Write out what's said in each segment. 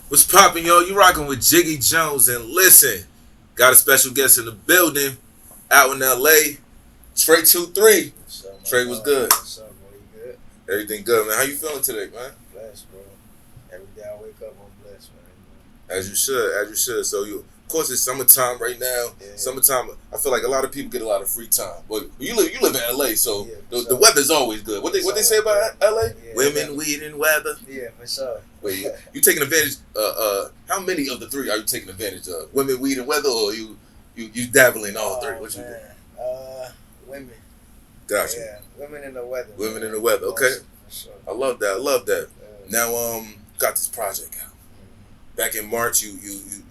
What's poppin', yo? You rockin' with Jiggy Jones, and listen, got a special guest in the building, out in LA, TRAETWOTHREE. What's up, my Trey was dog? good. What's up, bro? You good? Everything good, man. How you feeling today, man? Blessed, bro. Every day I wake up, I'm blessed, man. As you should, as you should. So of course, it's summertime right now. Yeah. Summertime, I feel like a lot of people get a lot of free time. But you live in LA, so Yeah, the sure. weather's always good. What they say about LA? Yeah, Women, weed, and weather. Yeah, for sure. Wait, you taking advantage? How many of the three are you taking advantage of? Women, weed, and weather, or you dabbling in all three? What you do? Man. Women. Gotcha. Yeah, women in the weather. Women man. in the weather. Okay, For sure. I love that. I love that. Yeah. Now, got this project out. Back in March, you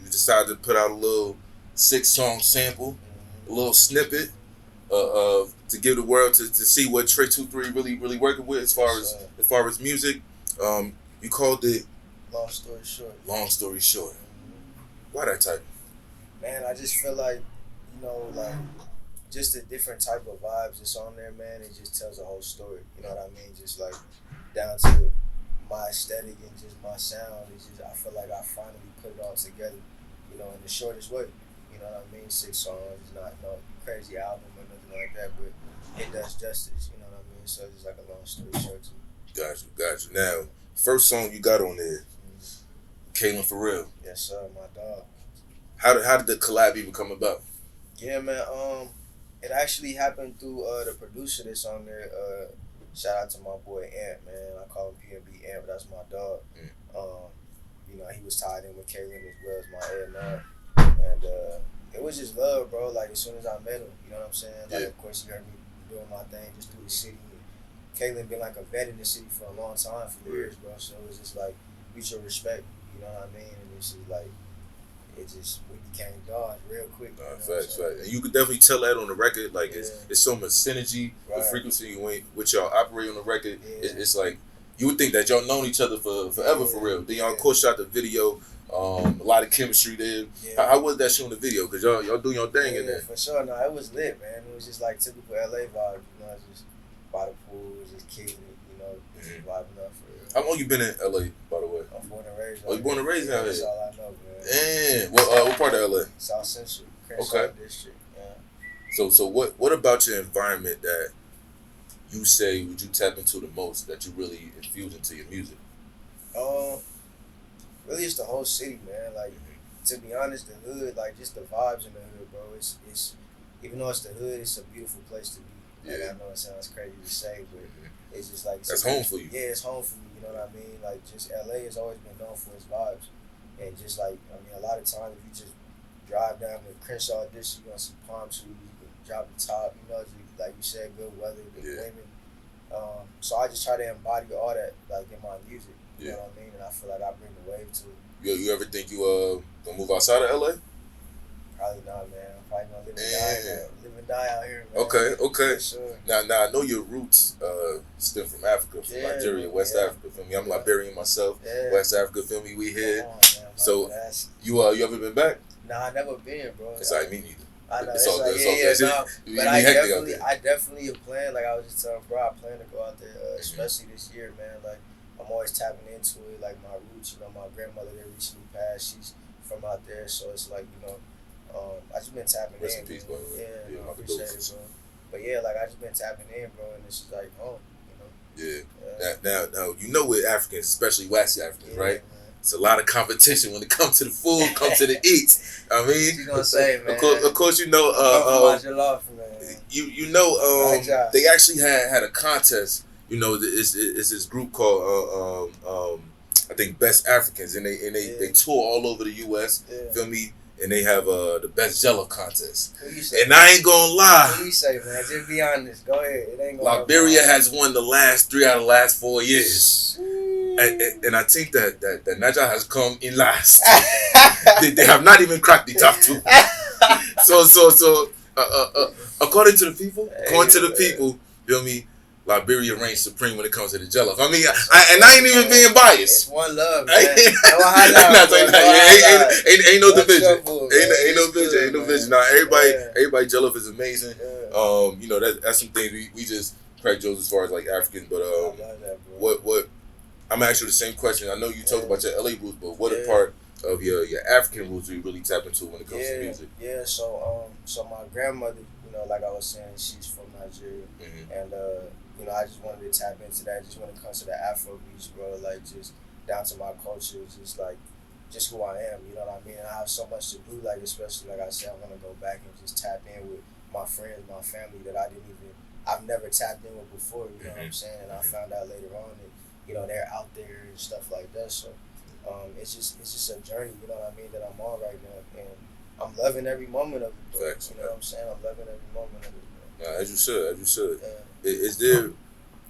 decided to put out a little 6-song sample, a little snippet, to give the world to see what TRAETWOTHREE really working with as far as music. You called it Long story short. Long Story Short. Why that type? Man, I just feel like, like just the different type of vibes that's on there, man. It just tells a whole story. You know what I mean? Just like down to my aesthetic and just my sound. It's just I feel like I finally put it all together, in the shortest way. You know what I mean? 6 songs. It's not no crazy album or nothing like that, but it does justice. You know what I mean? So it's just like a long story short. Got you. Now, first song you got on there, Kaylin for real. Yes, sir, my dog. How did the collab even come about? Yeah, man. It actually happened through the producer that's on there. Shout out to my boy Ant, man. I call him PNB Ant, but that's my dog. He was tied in with Kaylin as well as my A&R. And it was just love, bro. Like, as soon as I met him, you know what I'm saying? Like, Yeah. of course, you heard me doing my thing just through the city. Kaylin been like a vet in the city for a long time, for years, bro. So it was just like mutual respect, you know what I mean? And it's just like, we became dogs real quick. Facts. And you could definitely tell that on the record. Like, it's so much synergy, the Right. frequency which y'all operate on the record. Yeah. It's like, you would think that y'all known each other for forever, for real. Then y'all, of course, shot the video. A lot of chemistry there. Yeah. How was that shooting the video? Because y'all doing your thing in there. For sure. No, it was lit, man. It was just like typical LA vibe, just by the pool, just kicking it, just vibing up for real. How long you been in LA, by the way? I'm born and raised. Oh, you born and raised out here? That's all I know, man. Damn. What part of LA? South Central, Crenshaw Okay. District. Yeah. So what about your environment that you say would you tap into the most, that you really infuse into your music? Really, it's the whole city, man. Like, to be honest, the hood, like, just the vibes in the hood, bro. It's even though it's the hood, it's a beautiful place to be. Like, Yeah. I know it sounds crazy to say, but it's just like That's home for you. Yeah, it's home for me. You know what I mean? Like, just LA has always been known for its vibes, and just like a lot of times if you just drive down the Crenshaw District, you're gonna see palm trees, you can drop the top. Just, like you said, good weather, good women. So I just try to embody all that, like, in my music. You know what I mean? And I feel like I bring the wave to it. You ever think you gonna move outside of LA? Probably not, man. I'm probably gonna live and die out here, man. Okay. For sure. Now I know your roots stem from Africa, from Nigeria, West Africa. Feel me? I'm Liberian myself. Yeah. West Africa, feel me? We here. Come on, man. So you ever been back? Nah, I never been, bro. It's like me neither. I know. It's It's all like, good. It's all good. but You I hectic out there. definitely have planned. Like, I was just telling bro, I plan to go out there, especially this year, man. Like, I'm always tapping into it, like my roots. My grandmother that recently passed, she's from out there, so it's like, I just been tapping Rest in. in peace, by the way. Yeah, my I appreciate condolences. it, bro. But yeah, like, I just been tapping in, bro, and it's just like home, Yeah. Yeah. Now with Africans, especially West Africans, Yeah, right? man. It's a lot of competition when it comes to the food, comes to the eats. I mean, What you gonna say, man? Of course, Come from my jollof, man. you Right, Josh. they actually had a contest. It's this group called I think Best Africans, and they tour all over the U.S. Yeah. Feel me? And they have the best Jello contest. What you say? And I ain't gonna What lie, you say, man? Just be honest. Go ahead. It ain't gonna Liberia has won the last 3 out of the last 4 years. Sheesh. And I think that Niger has come in last. they have not even cracked the top 2. So according to the people, you feel me? Liberia reigns supreme when it comes to the jello. I mean, I ain't even being biased. It's one love, man. Ain't no division. Trouble, Ain't no it's good, vision. Ain't no man. vision. Now everybody Yeah. jello is amazing. Yeah. That's some things we just crack jokes as far as like Africans. But I love that, bro. what I'm gonna ask you the same question. I know you talked about your LA roots, but what part of your African roots do you really tap into when it comes to music? Yeah. So my grandmother, you know, like I was saying, she's from Nigeria, and you know, I just wanted to tap into that. Just when it comes to the Afro beats, bro, like just down to my culture, just like just who I am. You know what I mean? I have so much to do. Like especially like I said, I want to go back and just tap in with my friends, my family that I've never tapped in with before. You know what I'm saying? And I found out later on that you know they're out there and stuff like that. So it's just a journey. You know what I mean? That I'm on right now, and I'm loving every moment of it. Bro. Facts, you know what I'm saying? I'm loving every moment of it. Bro. As you should, as you should. Yeah. Is there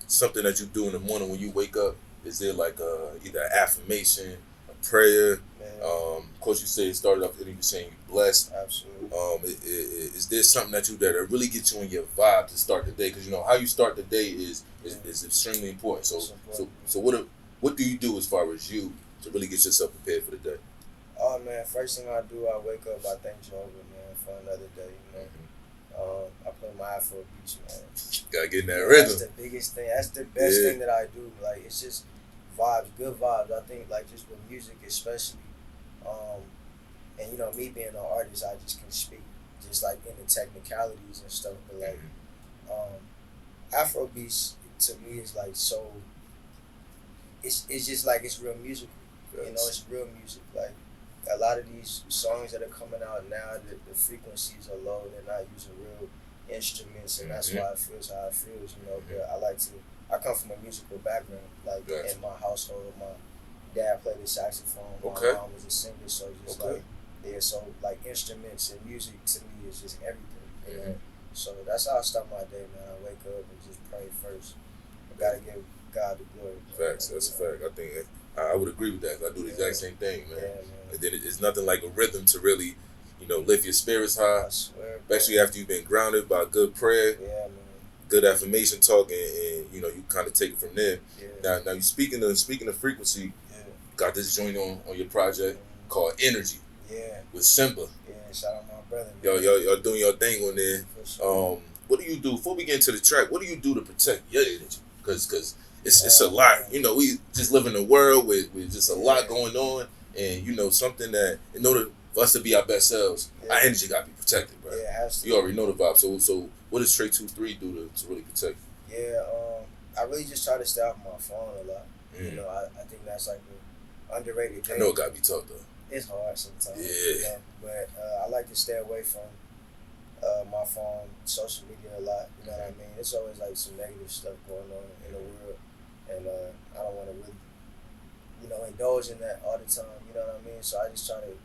something that you do in the morning when you wake up? Is there like either an affirmation, a prayer? Of course, you say it started off and you were saying you blessed. Absolutely. Is there something that really gets you in your vibe to start the day? Because you know how you start the day is extremely important. So what do you do as far as you to really get yourself prepared for the day? Oh man, first thing I do, I wake up, I thank Jehovah, man, for another day. You know, I play my Afro beats, man. Gotta get in that rhythm. That's the biggest thing. That's the best thing that I do. Like it's just vibes, good vibes. I think like just with music, especially, and you know me being an artist, I just can speak just like in the technicalities and stuff. But like, Afro beats to me is like so. It's just like it's real music. You know, it's real music. Like a lot of these songs that are coming out now, the frequencies are low. They're not using real instruments, and that's why it feels how it feels. You know, but I come from a musical background. Like in my household, my dad played the saxophone. My mom was a singer, so just so like instruments and music to me is just everything. You know? So that's how I start my day, man. I wake up and just pray first. I gotta give God the glory. Facts, that's a fact. I think I would agree with that. I do the exact same thing, man. And then it's nothing like a rhythm to really, you know, lift your spirits high. I swear, especially after you've been grounded by good prayer, good affirmation talk, and you know you kind of take it from there. Now you speaking of frequency, got this joint on your project called Energy. With Simba. Shout out my brother. Y'all doing your thing on there. Sure. What do you do before we get into the track? What do you do to protect your energy? Because it's a lot. You know, we just live in a world with just a lot going on, and you know something that in order for us to be our best selves, our energy got to be protected, bro. Yeah, it has to. You already know the vibe. So what does TRAETWOTHREE do to really protect you? I really just try to stay off my phone a lot. You know, I think that's like an underrated thing. I know it got to be tough though. It's hard sometimes. You know? But I like to stay away from my phone, social media a lot. You know what I mean? It's always like some negative stuff going on in the world, and I don't want to really, you know, indulge in that all the time. You know what I mean? So I just try to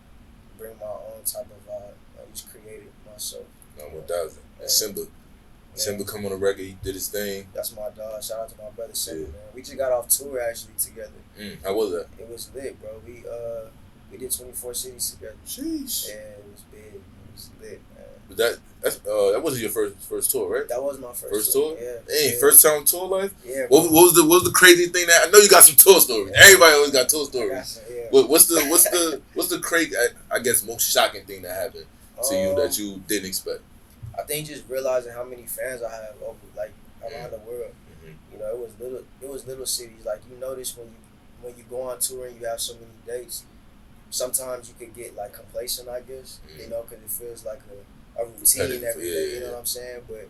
bring my own type of vibe. I just create it myself. No, 1,000. And Simba come on the record. He did his thing. That's my dog. Shout out to my brother Simba, man. We just got off tour actually together. How was that? It was lit, bro. We did 24 cities together. Sheesh. Yeah, it was big. It was lit, man. But that wasn't your first tour, right? That was my first tour. Yeah. Hey, first time tour life. Yeah. What was the crazy thing that I know you got some tour stories. Everybody always got tour stories. What's the crazy? I guess most shocking thing that happened to you that you didn't expect? I think just realizing how many fans I have over around the world. You know, it was little cities. Like you notice when you go on tour and you have so many dates, sometimes you could get like complacent, I guess. You know, because it feels like a routine every day. You know what I'm saying? But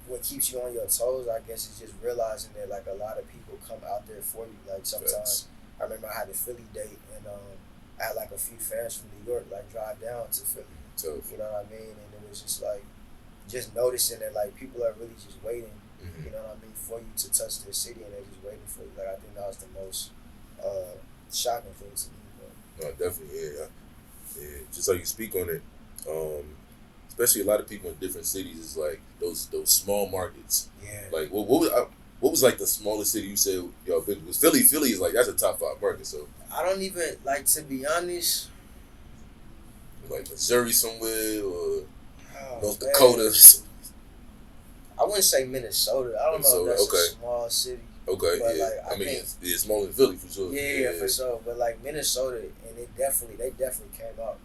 what keeps you on your toes, I guess, is just realizing that like a lot of people come out there for you. Like sometimes I remember I had a Philly date and I had like a few fans from New York like drive down to Philly. You know what I mean? And it was just like just noticing that like people are really just waiting. You know what I mean, for you to touch their city, and they're just waiting for you. Like I think that was the most shocking thing to me. No, definitely, yeah. Just like you speak on it, especially a lot of people in different cities is like those small markets. Yeah. Like what was like the smallest city you said y'all been to? Because Philly is like that's a top 5 market. So I don't even like, to be honest. Like Missouri somewhere or North Dakota. I wouldn't say Minnesota. I don't know if that's a small city. Okay, but yeah. like I mean, it's smaller than Philly for sure. Yeah, for sure. But like Minnesota, and they definitely came out.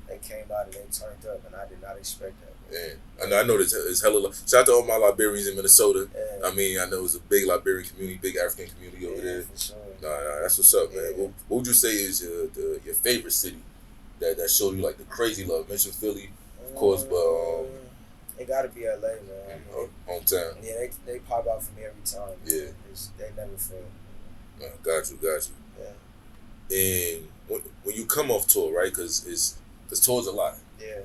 They came out and they turned up, and I did not expect that. Yeah, I know there's hella. Shout out to all my Liberians in Minnesota. Yeah. I mean, I know it's a big Liberian community, big African community over there. For sure. Nah, that's what's up, man. What would you say is your favorite city that showed you like the crazy love? Mention Philly, of course, but it got to be LA, man. I mean, hometown. Yeah, they pop out for me every time. Yeah, they never fail. Got you. Yeah. And when you come off tour, right? Because tour's a lot. Yeah.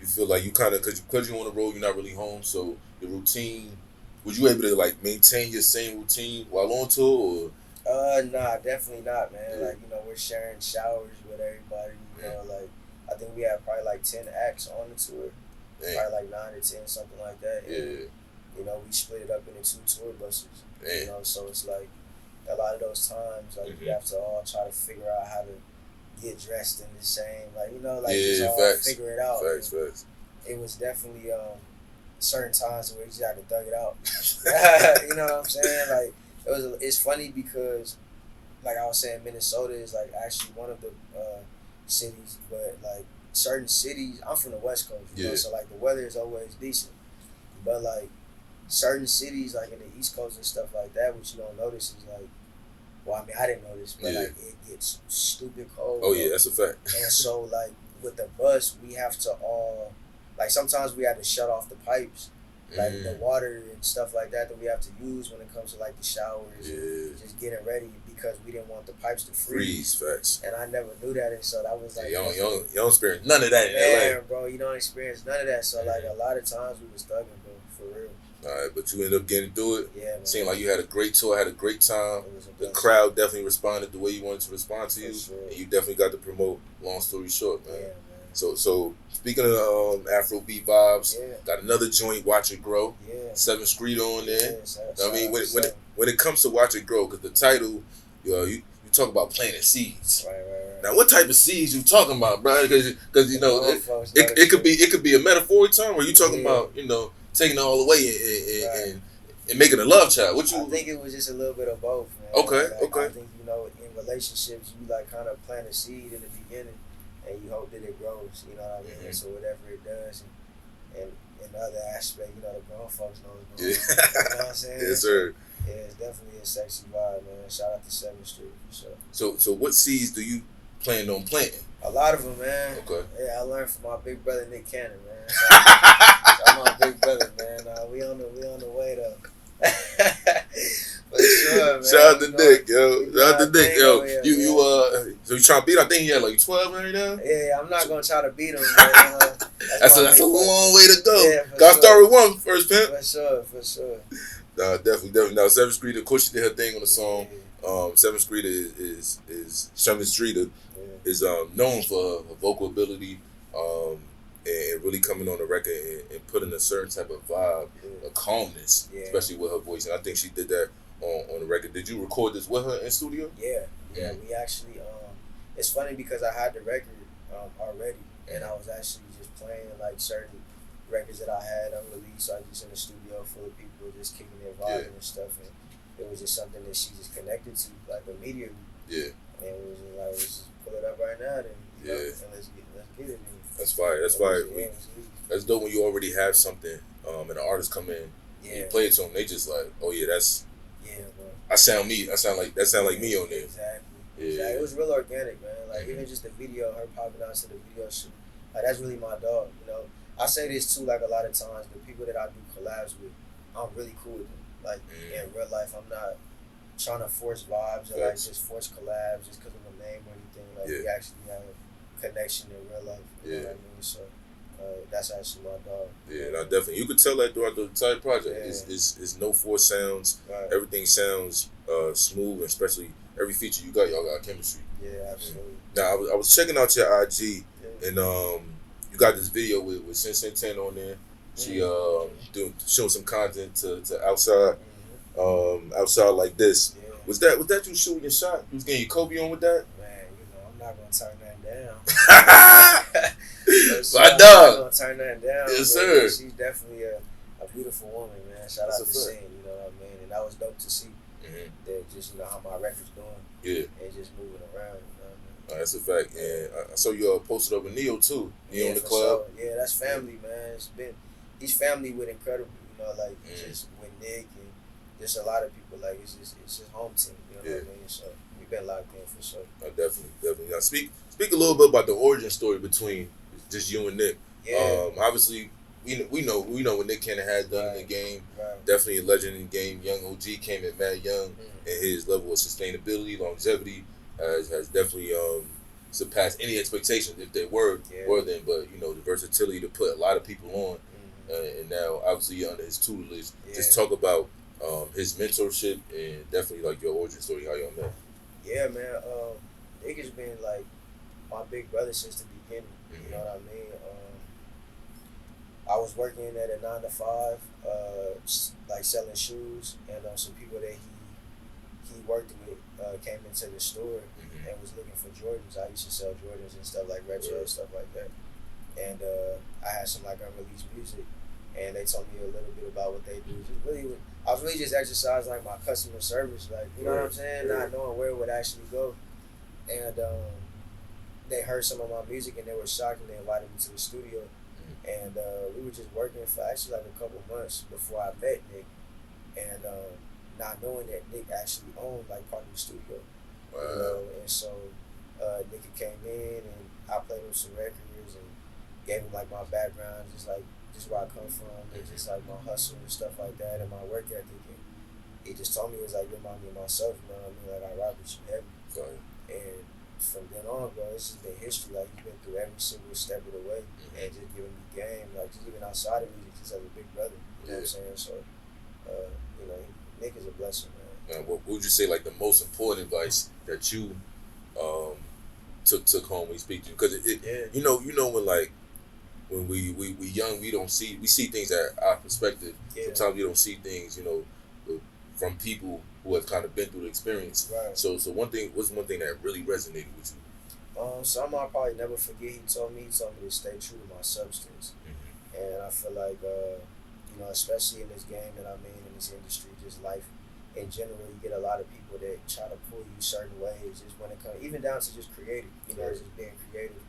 You feel like you kind of because you're on the road, you're not really home. So your routine, was you able to like maintain your same routine while on tour? Or? Nah, definitely not, man. Yeah. Like, you know, we're sharing showers with everybody. You know, like I think we have probably like 10 acts on the tour. Probably like 9 or 10, something like that. And, you know, we split it up into 2 tour buses. You know, so it's like a lot of those times, like we have to all try to figure out how to get dressed in the same, like, you know, like just all figure it out. Facts. It was definitely certain times where you just had to thug it out. You know what I'm saying? Like it's funny because, like I was saying, Minnesota is like actually one of the cities, but like certain cities, I'm from the West Coast, you know, so like the weather is always decent, but like certain cities like in the East Coast and stuff like that, what you don't notice is like, well, I mean, I didn't notice, but like it gets stupid cold. Oh, yeah, that's a fact. And so like with the bus, we have to all, like sometimes we had to shut off the pipes, like the water and stuff like that we have to use when it comes to like the showers and just getting ready, because we didn't want the pipes to freeze. Facts. And I never knew that, and so that was like, you don't experience none of that in LA. Bro, you don't experience none of that. So like a lot of times we was thugging, bro, for real. All right, but you ended up getting through it. Yeah, man. Seemed like you had a great tour, had a great time. The crowd definitely responded the way you wanted to respond to you, and you definitely got to promote. Long story short, man. Yeah, man. So speaking of Afrobeat vibes, got another joint, Watch It Grow. 7th Street on there. I mean, when it comes to Watch It Grow, because the title, you talk about planting seeds. Right. Now, what type of seeds you talking about, bro? Because you know, it could be a metaphoric term where you talking about, you know, taking it all away and making a love child. I think it was just a little bit of both, man. Okay. I think, you know, in relationships, you like kind of plant a seed in the beginning, and you hope that it grows. You know what I mean? And so whatever it does, and in other aspect, you know, the grown folks know what's going on. You know what I'm saying? Yes, sir. Yeah, it's definitely a sexy vibe, man. Shout out to 7th Street for sure. So what seeds do you plan on planting? A lot of them, man. Okay. Yeah, I learned from my big brother Nick Cannon, man. I'm my big brother, man. We on the way though. For sure, man. Shout out to Nick, yo. Shout out to Nick, yo. So you trying to beat him? I think he had like 12 right now. Yeah, I'm not gonna try to beat him, man. That's a long way to go. Yeah, Gotta start with one first, pimp. For sure. Nah, definitely. Now, 7th Street, of course, she did her thing on the song. 7th Street is 7th Street is known for her vocal ability, and really coming on the record and putting a certain type of vibe, a calmness, especially with her voice. And I think she did that on the record. Did you record this with her in studio? Yeah. We actually, it's funny because I had the record already, and I was actually just playing like certain records that I had unreleased. So I was just in the studio full of people just kicking their vibe and stuff, and it was just something that she just connected to like immediately. Yeah. And it was just like, let's just pull it up right now, then you know, and let's get it. That's fire. That's fire. That's dope when you already have something, and the artist come in, and you play it to them. They just like, oh yeah, that's bro. I sound me. That sound like me on there. Exactly. Yeah. It was real organic, man. Like even just the video, her popping out to the video shoot, like that's really my dog. You know, I say this too. Like a lot of times, the people that I do collabs with, I'm really cool with them. Like in real life, I'm not trying to force vibes or like just force collabs just because of a name or anything. Like we actually have a connection in real life. You know what I mean? So that's actually my dog. Yeah, no, definitely. You could tell that throughout the entire project. It's no forced sounds. Right. Everything sounds smooth, especially every feature you got. Y'all got chemistry. Yeah, absolutely. Now I was checking out your IG, and you got this video with Sin 10 on there. She showing some content to outside, outside like this. Yeah. Was that you shooting your shot? You was getting your Kobe on with that? Man, you know I'm not gonna turn that down. My dog. I'm not gonna turn that down. Yes, sir. She's definitely beautiful woman, man. Shout out to Sin, you know what I mean? And that was dope to see. That just, you know, how my record's doing. Yeah. And just moving around, you know what I mean? That's a fact. And I saw you posted up with Neo too. Neo in the club. Sure. Yeah, that's family, man. He's family with Incredible, you know, like just with Nick and just a lot of people. Like it's his home team, you know what I mean? So we've been locked in for sure. Definitely. Now speak a little bit about the origin story between just you and Nick. Yeah. Obviously we know what Nick Cannon had done in the game. Right. Definitely a legend in the game. Young OG came in mad young, and his level of sustainability, longevity has definitely surpassed any expectations if they were then. But you know, the versatility to put a lot of people on, and now obviously you're under his tutelage. Just talk about his mentorship and definitely like your origin story, how y'all met. Yeah, man. Nick has been like my big brother since the beginning. You know what I mean? I was working at a 9 to 5, like selling shoes, and some people that he worked with came into the store and was looking for Jordans. I used to sell Jordans and stuff like retro stuff like that, and I had some like unreleased music, and they told me a little bit about what they do. I was really just exercising like my customer service, like you know what I'm saying, not knowing where it would actually go, and they heard some of my music and they were shocked and they invited me to the studio. And we were just working for actually like a couple months before I met Nick, and not knowing that Nick actually owned like part of the studio, you know. And so Nick came in and I played him some records and gave him like my background, just where I come from, and just like my hustle and stuff like that, and my work ethic. And he just told me, it was like, remind me of myself, you know what I mean? Like I rock with you heavy, and from then on, bro, it's just been history. Like he's been through every single step of the way, and just giving me game, like just even outside of music, just as a big brother. You know what I'm saying? So, you know, Nick is a blessing, man. What would you say like the most important advice that you took home when you speak to? Because you know when like when we young, we see things at our perspective. Sometimes we don't see things, you know, from people who have kind of been through the experience. Right. So what's one thing that really resonated with you? Something I'll probably never forget. He told me to stay true to my substance, and I feel like you know, especially in this game that I'm in this industry, just life in general, you get a lot of people that try to pull you certain ways, just when it comes, even down to just creative, you know, just being creative.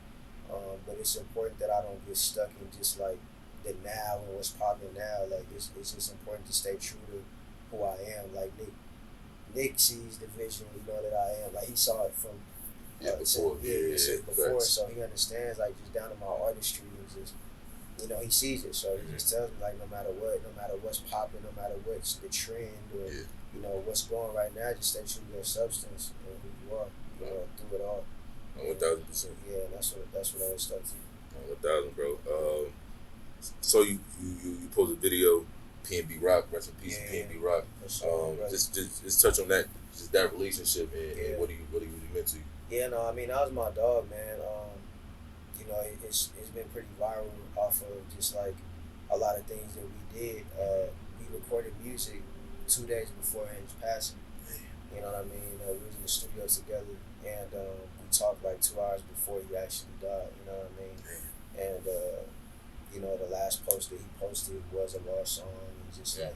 But it's important that I don't get stuck in just like the now and what's popping now. Like it's just important to stay true to who I am. Like Nick sees the vision, you know, that I am. Like he saw it from before, so he understands like just down to my artistry and just, you know, he sees it. So he just tells me like no matter what's popping, no matter what's the trend or you know what's going right now, just stay true to your substance and who you are, you know, through it all. 1,000%. Yeah, that's what I always stuck to. 1,000, bro. So you posted a video, PNB Rock, rest in peace, PNB Rock. Sure, just touch on that, just that relationship and what he really meant to you. Yeah, no, I mean that was my dog, man. You know, it's been pretty viral off of just like a lot of things that we did. We recorded music 2 days before his passing. You know what I mean? We was in the studio together, and we talked like 2 hours before he actually died. You know what I mean? And you know, the last post that he posted was a love song. He just like,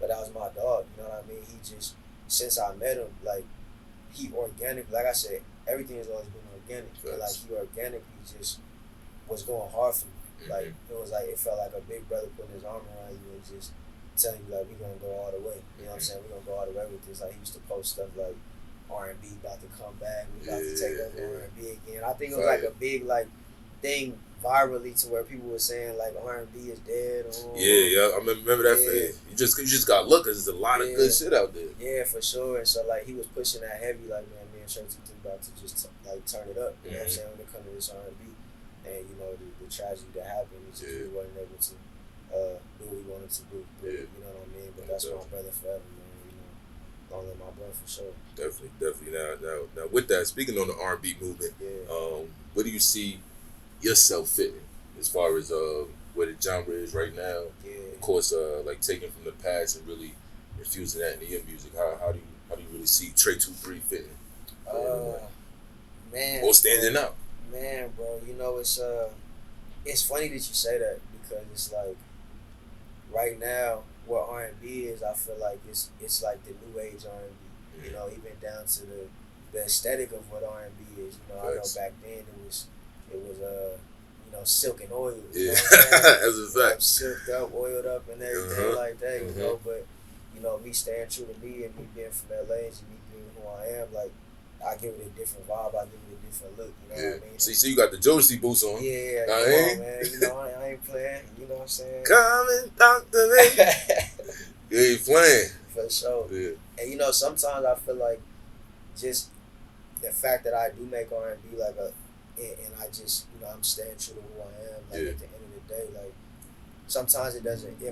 but that was my dog. You know what I mean? He just, since I met him, like he organic. Like I said, everything has always been organic. But like he organically just was going hard for me. Like it was like, it felt like a big brother putting his arm around you and just telling you like, we gonna go all the way. You know what I'm saying? We gonna go all the way with this. Like he used to post stuff like R&B about to come back. We about to take over R&B again. I think it was like a big like thing virally to where people were saying like R&B is dead. I remember that phase. You just got look, cause there's a lot of good shit out there. Yeah, for sure. And so like he was pushing that heavy, like man, me and Shirty about to just like turn it up. You know what I'm saying? When it comes to this R&B, and you know the tragedy that happened, he just we wasn't able to do what we wanted to do. You know what I mean? But that's my brother forever, man. You know, long live my brother for sure. Definitely. Now with that, speaking on the R&B movement, where do you see yourself fitting as far as where the genre is right now? Of course, like taking from the past and really infusing that into your music. How do you really see TRAETWOTHREE fitting? Man, or standing out? Man, bro, you know it's funny that you say that because it's like right now, what R&B is, I feel like it's like the new age R&B. You know, even down to the aesthetic of what R&B is. You know, I know back then it was silk and oil. You know what I'm saying? As a fact, silked up, oiled up, and everything like that. You know, but me staying true to me and me being from LA and me being who I am, like I give it a different vibe. I give it a different look. You know what I mean? See, you got the Jodeci boots on. Yeah, come on, man. You know, I ain't playing. You know what I'm saying? Come and talk to me. You ain't playing. For sure. Yeah. And sometimes I feel like just the fact that I do make R&B and I just I'm staying true to who I am. Like at the end of the day, like sometimes it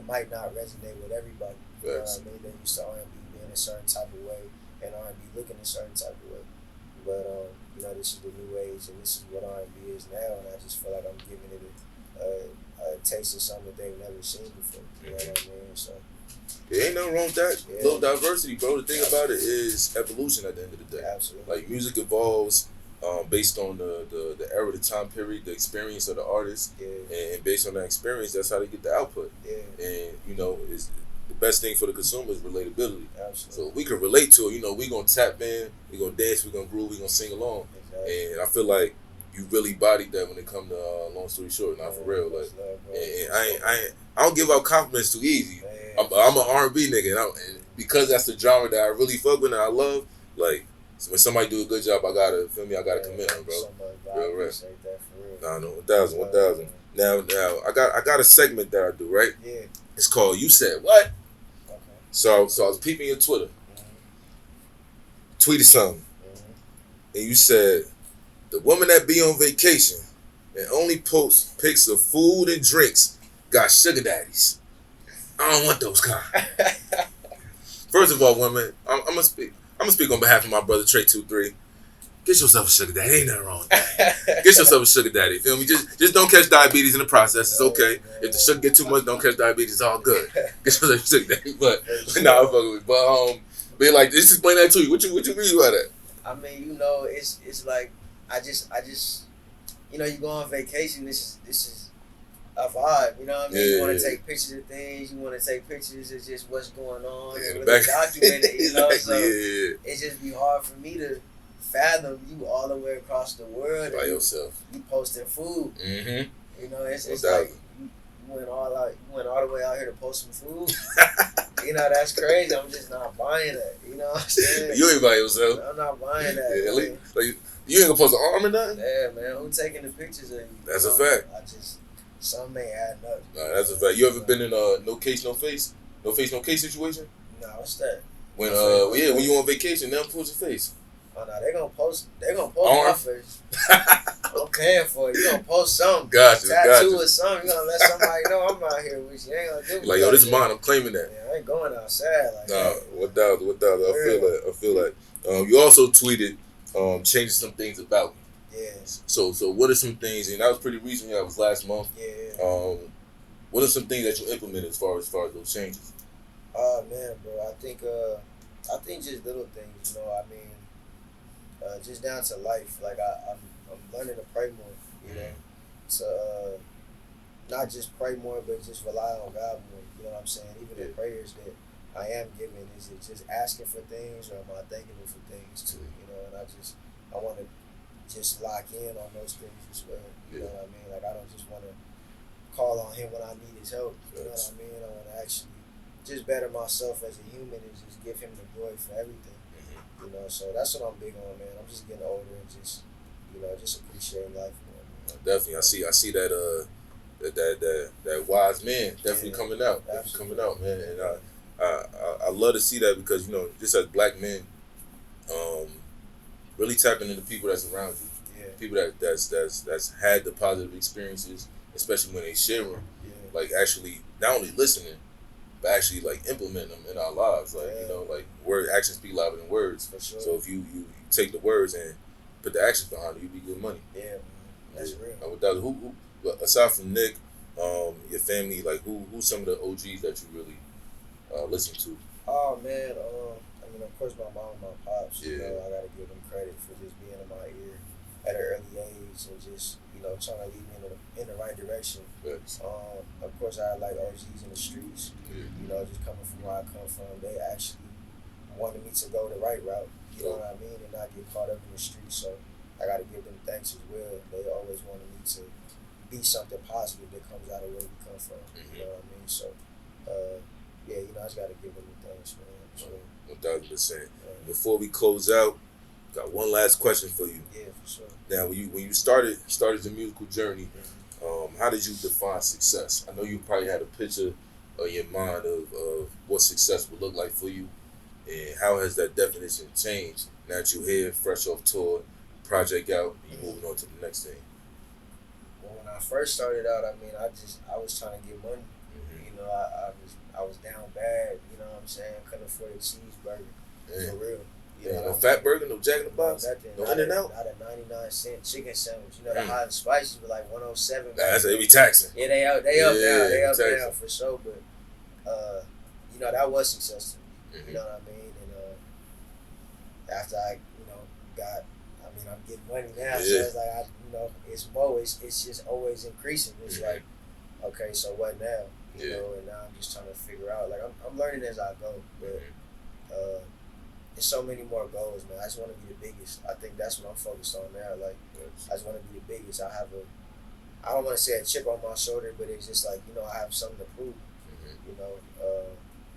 might not resonate with everybody. You know what I mean? They're used to R&B being a certain type of way and R&B looking a certain type of way. But this is the new age and this is what R&B is now, and I just feel like I'm giving it a taste of something that they've never seen before. You know what I mean? So there ain't nothing wrong with that. Yeah. Little diversity, bro. The thing about it is evolution at the end of the day. Absolutely. Like music evolves based on the era, the time period, the experience of the artist, and based on that experience, that's how they get the output. Yeah. And is the best thing for the consumer is relatability. Absolutely. So if we can relate to it, we gonna tap in, we gonna dance, we gonna groove, we gonna sing along. Exactly. And I feel like you really bodied that when it come to long story short, not for real. Like, and I don't give out compliments too easy. I'm an R&B nigga, and because that's the genre that I really fuck with and I love. Like, when somebody do a good job, I gotta commend them, bro. Real rap. Nah, no, 1,000. Now, I got a segment that I do, right? Yeah. It's called "You Said What." Okay. So I was peeping your Twitter. Tweeted something, and you said, "The woman that be on vacation and only posts pics of food and drinks got sugar daddies. I don't want those kind." First of all, women, I'm gonna speak on behalf of my brother TRAETWOTHREE. Get yourself a sugar daddy. Ain't nothing wrong with that. Get yourself a sugar daddy. Feel me? Just don't catch diabetes in the process. It's okay. If the sugar get too much, don't catch diabetes. It's all good. Get yourself a sugar daddy. But nah, I'm fucking with. But like, just explain that to you. What you mean by that? I mean, it's like I just you go on vacation. This is a vibe. You know what I mean? You want to take pictures of things. You want to take pictures of just what's going on. Yeah, and really document it. Exactly, So it just be hard for me to fathom you all the way across the world by yourself. You posting food. Mm-hmm. It's like you went all the way out here to post some food. That's crazy. I'm just not buying that. You know what I'm saying? You ain't by yourself. I'm not buying that. Yeah, like, you ain't gonna post an arm or nothing? Yeah, man. Who taking the pictures of you? That's a fact. Something ain't adding up. Nah, that's a fact. You ever been in a no face, no face situation? Nah, what's that? When when you on vacation, they'll post your face. Oh no, they gonna post my face. I'm paying for it. You gonna post something. Gotcha. Tattoo or something. You gonna let somebody know I'm out here with you. Ain't gonna do like, yo, this is mine. I'm claiming that. Yeah, I ain't going outside like that. What doubt? I feel like. You also tweeted changing some things about me. Yeah. So what are some things? And that was pretty recently. That was last month. Yeah. What are some things that you implemented as far as those changes? Oh man, bro. I think just little things. I mean. Just down to life, like I'm learning to pray more, to not just pray more, but just rely on God more. You know what I'm saying? Even the prayers that I am giving, is it just asking for things, or am I thanking Him for things too? And I want to just lock in on those things as well. You know what I mean? Like I don't just want to call on Him when I need His help. You know what I mean? I want to actually just better myself as a human and just give Him the glory for everything. So that's what I'm big on, man. I'm just getting older and just appreciating life more. Definitely, I see that that wise man definitely coming out, man. And I love to see that because just as black men, really tapping into people that's around you, people that's had the positive experiences, especially when they share them, like actually not only listening, but actually like implement them in our lives. Like like actions speak louder than words. For sure. So if you take the words and put the actions behind it, you be good money. Yeah, that's real. And without who aside from Nick, your family, like who's some of the OGs that you really listen to? Oh man, I mean of course my mom and my pops. I gotta give them credit for just being in my ear at an early age and just, trying to lead me in the right direction. Yes. Of course, I had like OGs in the streets, Yeah. just coming from where I come from. They actually wanted me to go the right route, you know what I mean, and not get caught up in the streets. So I got to give them thanks as well. They always wanted me to be something positive that comes out of where we come from, you know what I mean? So, yeah, I just got to give them the thanks, man. Sure. 1,000%. Before we close out, got one last question for you. Yeah, for sure. Now, when you started your musical journey, how did you define success? I know you probably had a picture in your mind of what success would look like for you, and how has that definition changed now that you're here, fresh off tour, project out, and you're moving on to the next thing? Well, when I first started out, I mean, I was trying to get money. I was down bad. You know what I'm saying? Couldn't afford a cheeseburger for real. No fat burger, no Jack in the Box, no In-N-Out. Not a 99-cent chicken sandwich. The hot and spicy were like 107. That's it be taxing. Yeah, they up now for sure. But that was success to me. You know what I mean? And after I I'm getting money now. So it's like it's more. It's just always increasing. It's like, okay, so what now? And now I'm just trying to figure out. Like I'm learning as I go, but there's so many more goals, man. I just want to be the biggest. I think that's what I'm focused on now. Like I just want to be the biggest. I don't want to say a chip on my shoulder, but it's just like I have something to prove.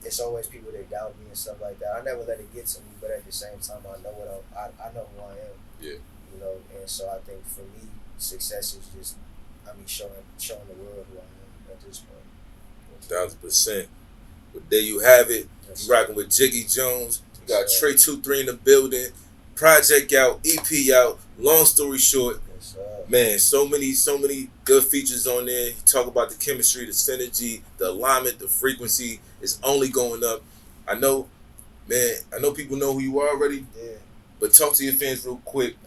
It's always people that doubt me and stuff like that. I never let it get to me, but at the same time, I know I know who I am. Yeah. And so I think for me, success is just, showing the world who I am at this point. 1,000%. Well, there you have it. Yes, You rocking with Jiggy Jones. You got TRAETWOTHREE in the building. Project out, EP out. Long story short, man, so many good features on there. You talk about the chemistry, the synergy, the alignment, the frequency is only going up. I know people know who you are already. Yeah. But talk to your fans real quick.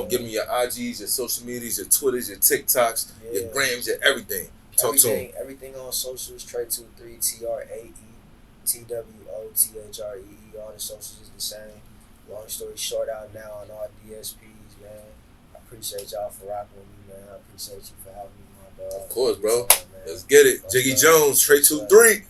Give them your IGs, your social medias, your Twitters, your TikToks, your Grams, your everything. Talk to them. Everything on socials, TRAETWOTHREE, TRAETWOTHREE. All the socials is the same. Long story short, out now on all DSPs, man. I appreciate y'all for rocking with me, man. I appreciate you for having me, my dog. Of course, bro. Let's get it. Jiggy Jones, TRAETWOTHREE.